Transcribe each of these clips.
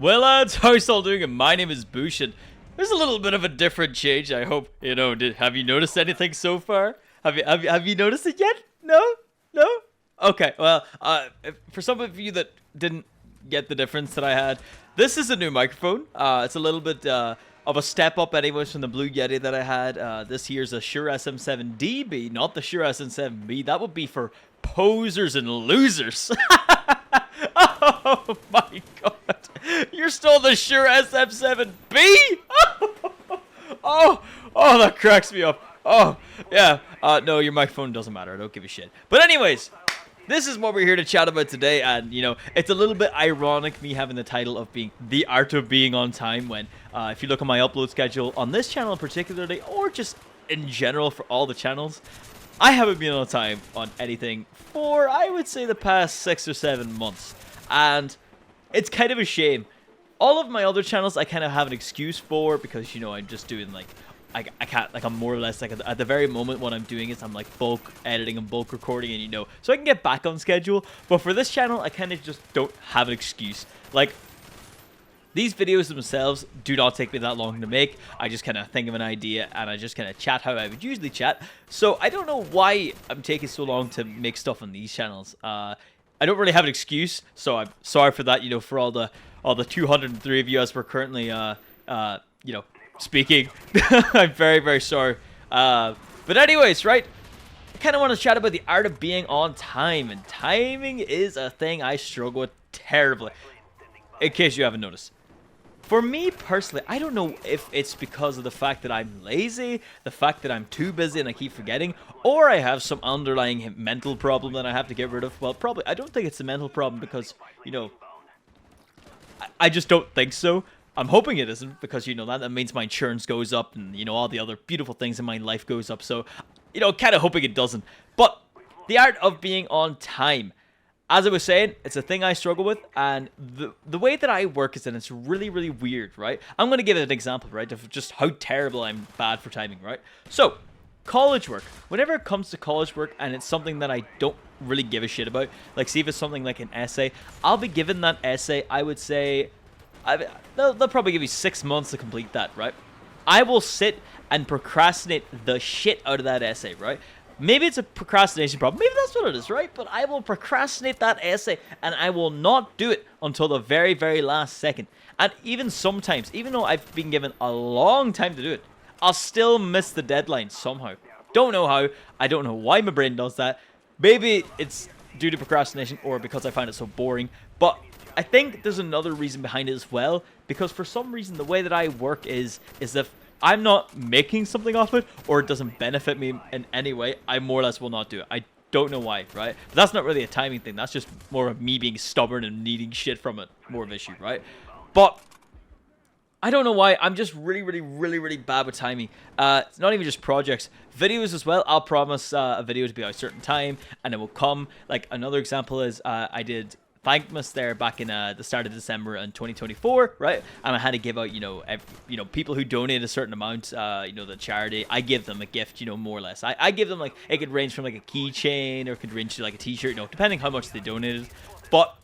Well, lads, how you all doing? And my name is Boosh, and there's a little bit of a different change. I hope Have you noticed anything so far? Have you noticed it yet? No, no. Okay. Well, for some of you that didn't get the difference that I had, this is a new microphone. It's a little bit of a step up, anyways, from the Blue Yeti that I had. This here's a Shure SM7DB, not the Shure SM7B. That would be for posers and losers. Oh my god. You're still the Shure SM7B? Oh, that cracks me up. Oh, yeah. No, your microphone doesn't matter. I don't give a shit. But anyways, this is what we're here to chat about today. And, it's a little bit ironic me having the title of being The Art of Being on Time when, if you look at my upload schedule on this channel particularly, or just in general for all the channels, I haven't been on time on anything for, I would say, the past 6 or 7 months. And it's kind of a shame. All of my other channels I kind of have an excuse for because, I'm just doing, I can't, I'm more or less, at the very moment what I'm doing is I'm, bulk editing and bulk recording and, so I can get back on schedule. But for this channel, I kind of just don't have an excuse. These videos themselves do not take me that long to make. I just kind of think of an idea and I just kind of chat how I would usually chat. So I don't know why I'm taking so long to make stuff on these channels. I don't really have an excuse, so I'm sorry for that, for all the 203 of you as we're currently, speaking. I'm very, very sorry. But anyways, right? I kind of want to chat about the art of being on time, and timing is a thing I struggle with terribly, in case you haven't noticed. For me personally, I don't know if it's because of the fact that I'm lazy, the fact that I'm too busy and I keep forgetting, or I have some underlying mental problem that I have to get rid of. Well, probably, I don't think it's a mental problem because, I just don't think so. I'm hoping it isn't because, that means my insurance goes up and, all the other beautiful things in my life goes up. So, kind of hoping it doesn't. But the art of being on time. As I was saying, it's a thing I struggle with, and the way that I work is that it's really, really weird, right? I'm going to give it an example, right, of just how terrible I'm bad for timing, right? So, college work. Whenever it comes to college work and it's something that I don't really give a shit about, see if it's something like an essay, I'll be given that essay, I would say, they'll probably give you 6 months to complete that, right? I will sit and procrastinate the shit out of that essay, right? Maybe it's a procrastination problem. Maybe that's what it is, right? But I will procrastinate that essay, and I will not do it until the very, very last second. And even sometimes, even though I've been given a long time to do it, I'll still miss the deadline somehow. Don't know how. I don't know why my brain does that. Maybe it's due to procrastination or because I find it so boring. But I think there's another reason behind it as well. Because for some reason, the way that I work is if I'm not making something off it, or it doesn't benefit me in any way, I more or less will not do it. I don't know why, right? But that's not really a timing thing. That's just more of me being stubborn and needing shit from it. More of an issue, right? But I don't know why. I'm just really, really, really, really bad with timing. It's not even just projects. Videos as well. I'll promise a video to be at a certain time, and it will come. Another example is I did Thankmas there back in the start of December in 2024, right? And I had to give out, people who donate a certain amount, the charity, I give them a gift, more or less. I give them, it could range from, a keychain, or it could range to, a t-shirt, depending how much they donated. But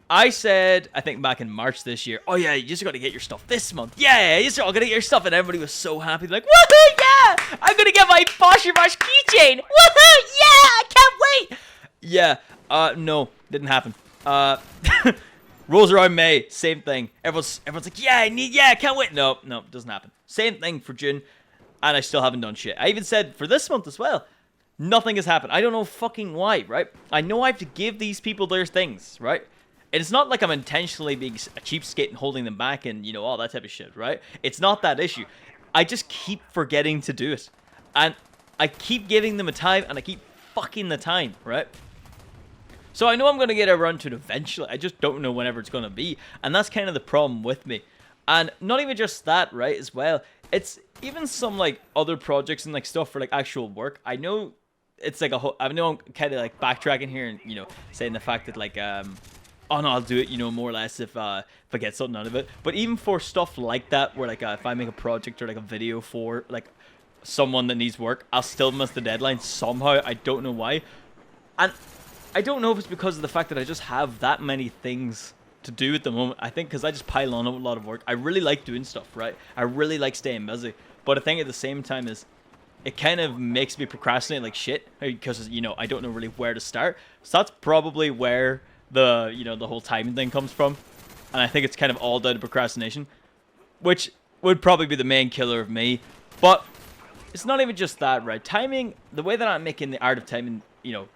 I said, I think back in March this year, oh yeah, you just got to get your stuff this month. Yeah, you just all got to get your stuff. And everybody was so happy. Like, woohoo, yeah, I'm going to get my bosherbosh keychain. Woohoo, yeah, I can't wait. Yeah, no, didn't happen. Rolls around May, same thing. Everyone's like, yeah, I can't wait. No, doesn't happen. Same thing for June, and I still haven't done shit. I even said for this month as well, nothing has happened. I don't know fucking why, right? I know I have to give these people their things, right? And it's not like I'm intentionally being a cheapskate and holding them back and, all that type of shit, right? It's not that issue. I just keep forgetting to do it. And I keep giving them a time, and I keep fucking the time, right? So I know I'm going to get around to it eventually. I just don't know whenever it's going to be. And that's kind of the problem with me. And not even just that, right, as well. It's even some, other projects and, stuff for, actual work. I know it's, a whole... I know I'm kind of, backtracking here and, saying the fact that, oh, no, I'll do it, more or less if I get something out of it. But even for stuff like that, where, if I make a project or, a video for, someone that needs work, I'll still miss the deadline somehow. I don't know why. And I don't know if it's because of the fact that I just have that many things to do at the moment. I think because I just pile on a lot of work. I really like doing stuff, right? I really like staying busy. But I think at the same time is it kind of makes me procrastinate like shit because, you know, I don't know really where to start. So that's probably where the, you know, the whole timing thing comes from. And I think it's kind of all down to procrastination, which would probably be the main killer of me. But it's not even just that, right? Timing, the way that I'm making the art of timing, you know,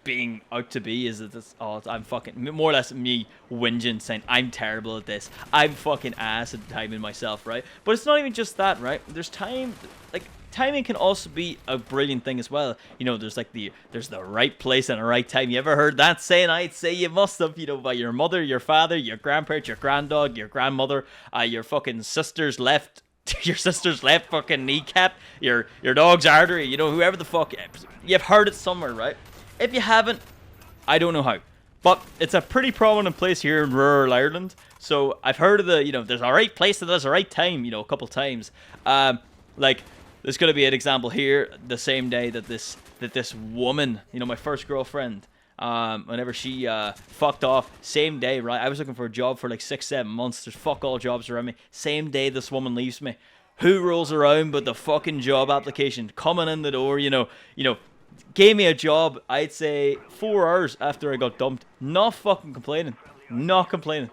being out to be is that it's, oh, I'm fucking, more or less me whinging, saying I'm terrible at this. I'm fucking ass at timing myself, right? But it's not even just that, right? There's time, like, timing can also be a brilliant thing as well. You know, there's like there's the right place and the right time. You ever heard that saying? I'd say you must have, you know, by your mother, your father, your grandparents, your granddog, your grandmother, your fucking sister's left, your sister's left fucking kneecap, your dog's artery, you know, whoever the fuck. You've heard it somewhere, right? If you haven't, I don't know how. But it's a pretty prominent place here in rural Ireland. So I've heard of the, you know, there's a right place and there's a right time, you know, a couple times. Like, there's going to be an example here, the same day that this woman, you know, my first girlfriend, whenever she fucked off, same day, right? I was looking for a job for like 6-7 months. There's fuck all jobs around me. Same day this woman leaves me. Who rolls around but the fucking job application coming in the door, you know, gave me a job, I'd say 4 hours after I got dumped. Not fucking complaining. Not complaining.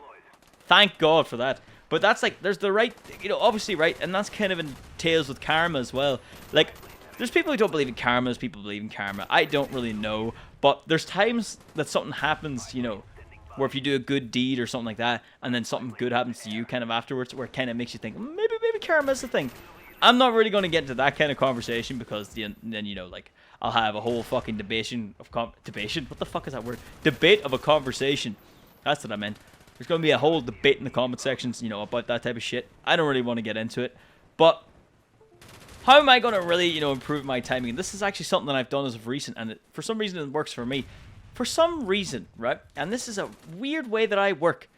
Thank God for that. But that's like, there's the right, you know, obviously, right? And that's kind of entails with karma as well. Like, there's people who don't believe in karma, there's people who believe in karma. I don't really know. But there's times that something happens, you know, where if you do a good deed or something like that, and then something good happens to you kind of afterwards, where it kind of makes you think, maybe karma is the thing. I'm not really going to get into that kind of conversation because then, you know, like, I'll have a whole fucking debate what the fuck is that word? Debate of a conversation. That's what I meant. There's going to be a whole debate in the comment sections, you know, about that type of shit. I don't really want to get into it. But how am I going to really, you know, improve my timing? And this is actually something that I've done as of recent, and for some reason it works for me. For some reason, right? And this is a weird way that I work.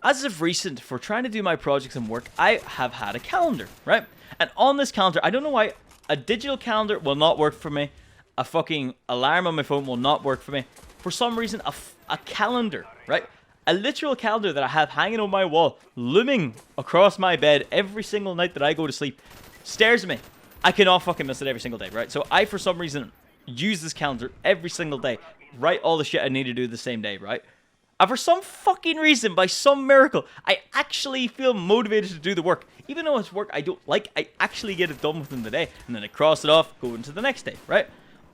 As of recent, for trying to do my projects and work, I have had a calendar, right? And on this calendar, I don't know why, a digital calendar will not work for me. A fucking alarm on my phone will not work for me. For some reason, a calendar, right? A literal calendar that I have hanging on my wall, looming across my bed every single night that I go to sleep, stares at me. I cannot fucking miss it every single day, right? So I, for some reason, use this calendar every single day. Write all the shit I need to do the same day, right? And for some fucking reason, by some miracle, I actually feel motivated to do the work. Even though it's work I don't like, I actually get it done within the day. And then I cross it off, go into the next day, right?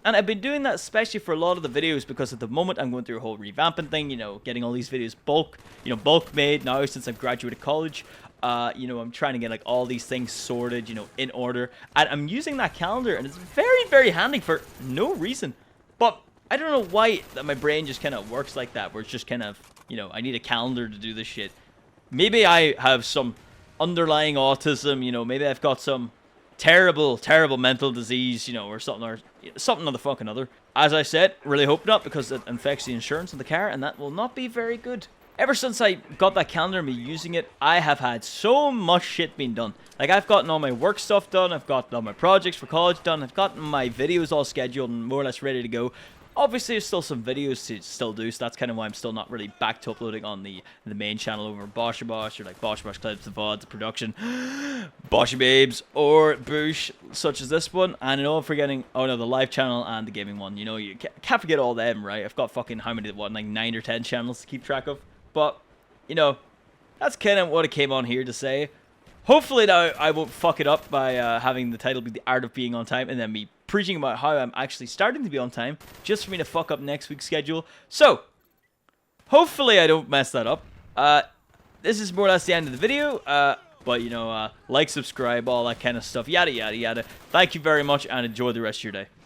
And I've been doing that especially for a lot of the videos because at the moment I'm going through a whole revamping thing, you know, getting all these videos bulk made now since I've graduated college. You know, I'm trying to get like all these things sorted, you know, in order. And I'm using that calendar and it's very, very handy for no reason. But I don't know why that my brain just kind of works like that, where it's just kind of, you know, I need a calendar to do this shit. Maybe I have some underlying autism, you know, maybe I've got some terrible mental disease, you know, or something or the fucking other. As I said, really hope not, because it infects the insurance in the car, and that will not be very good. Ever since I got that calendar and me using it, I have had so much shit being done. Like, I've gotten all my work stuff done, I've gotten all my projects for college done, I've gotten my videos all scheduled and more or less ready to go. Obviously, there's still some videos to still do, so that's kind of why I'm still not really back to uploading on the main channel over bosherbosh, or like bosherbosh clips, the VODs, the production, Boshy Babes, or Boosh, such as this one. And I know I'm forgetting, oh no, the live channel and the gaming one. You know, you can't forget all them, right? I've got fucking, how many, what, like 9 or 10 channels to keep track of. But, you know, that's kind of what I came on here to say. Hopefully now I won't fuck it up by having the title be The Art of Being on Time, and then me preaching about how I'm actually starting to be on time, just for me to fuck up next week's schedule. So, hopefully I don't mess that up. This is more or less the end of the video. But, you know, like, subscribe, all that kind of stuff, yada, yada, yada. Thank you very much, and enjoy the rest of your day.